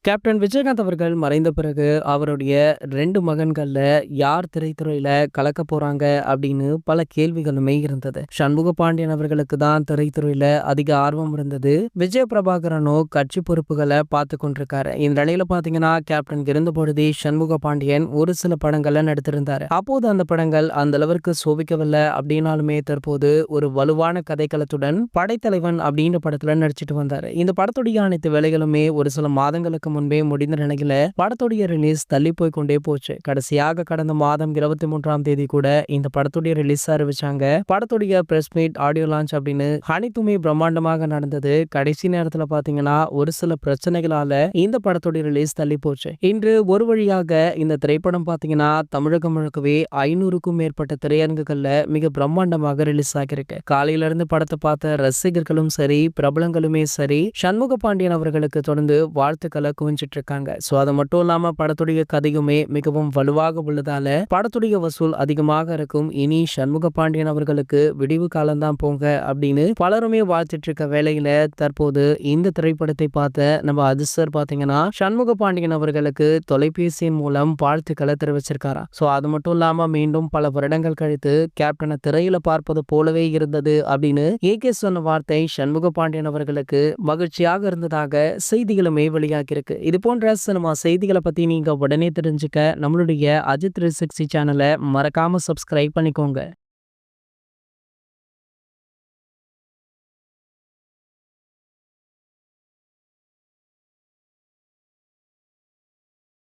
Captain Vijayakanth அவர்கள் மறைந்த பிறகு, அவருடைய 2 மகன்கள்ல யார் திரைத்துறையில கலக்கப் போறாங்க அப்படின்னு பல கேள்விகளுமே இருந்தது. சண்முக பாண்டியன் அவர்களுக்கு தான் திரைத்துறையில அதிக ஆர்வம் இருந்தது. விஜய பிரபாகரனோ கட்சி பொறுப்புகள பார்த்துக் கொண்டிருக்காரு. இந்த நிலையில பார்த்தீங்கன்னா, கேப்டன் இருந்தபொழுதே சண்முக பாண்டியன் ஒரு சில படங்கள்ல நடித்திருந்தாரு. அப்போது அந்த படங்கள் அந்த அளவிற்கு சோபிக்கவில்லை அப்படின்னாலுமே, தற்போது ஒரு வலுவான கதைக்களத்துடன் படைத்தலைவன் அப்படின்ற படத்துல நடிச்சிட்டு வந்தாரு. இந்த படத்துடைய அனைத்து வேலைகளுமே ஒரு சில மாதங்களுக்கு முன்பே முடிந்த நிலையில படத்துடைய ரிலீஸ் தள்ளி போய் கொண்டே போச்சு. கடைசியாக கடந்த மாதம் 23ஆம் தேதி கூட இந்த படத்துடைய ரிலீஸ் அறிவிச்சாங்க. படத்துடைய பிரஸ் மீட், ஆடியோ லான்ச் அப்படின்னு அனைத்துமே பிரம்மாண்டமாக நடந்தது. கடைசி நேரத்துல பாத்தீங்கன்னா ஒரு சில பிரச்சனைகளால இந்த படத்துடைய ரிலீஸ் தள்ளி போச்சு. இன்று ஒரு வழியாக இந்த திரைப்படம் பாத்தீங்கன்னா தமிழகம் முழுக்கவே 500க்கும் மேற்பட்ட திரையரங்குகள்ல மிக பிரம்மாண்டமாக ரிலீஸ் ஆகியிருக்கு. காலையில இருந்து படத்தை பார்த்த ரசிகர்களும் சரி, பிரபலங்களுமே சரி, சண்முக பாண்டியன் அவர்களுக்கு தொடர்ந்து வாழ்த்துக்களை குவிஞ்சிட்டு இருக்காங்க. சோ அது மட்டும் இல்லாம படத்துடைய கதையுமே மிகவும் வலுவாக உள்ளதால படத்துடைய வசூல் அதிகமாக இருக்கும். இனி சண்முக பாண்டியன் அவர்களுக்கு விடிவு காலம்தான் போங்க அப்படின்னு பலருமே வாழ்த்துட்டு இருக்க வேளையில, தற்போது இந்த திரைப்படத்தை பார்த்த நம்ம அதிர்ஷ்டர் பாத்தீங்கன்னா சண்முக பாண்டியன் அவர்களுக்கு தொலைபேசியின் மூலம் வாழ்த்துக்களை தெரிவிச்சிருக்காராம். சோ அது மட்டும் இல்லாம மீண்டும் பல வருடங்கள் கழித்து கேப்டனை திரையில பார்ப்பது போலவே இருந்தது அப்படின்னு ஏகே சொன்ன வார்த்தை சண்முக பாண்டியன் அவர்களுக்கு மகிழ்ச்சியாக இருந்ததாக செய்திகளுமே வெளியாகியிருக்கு. இது போன்ற சினிமா செய்திகளை பத்தி நீங்க உடனே தெரிஞ்சுக்க நம்மளுடைய அஜித் 360 சேனலை மறக்காம சப்ஸ்கிரைப் பண்ணிக்கோங்க.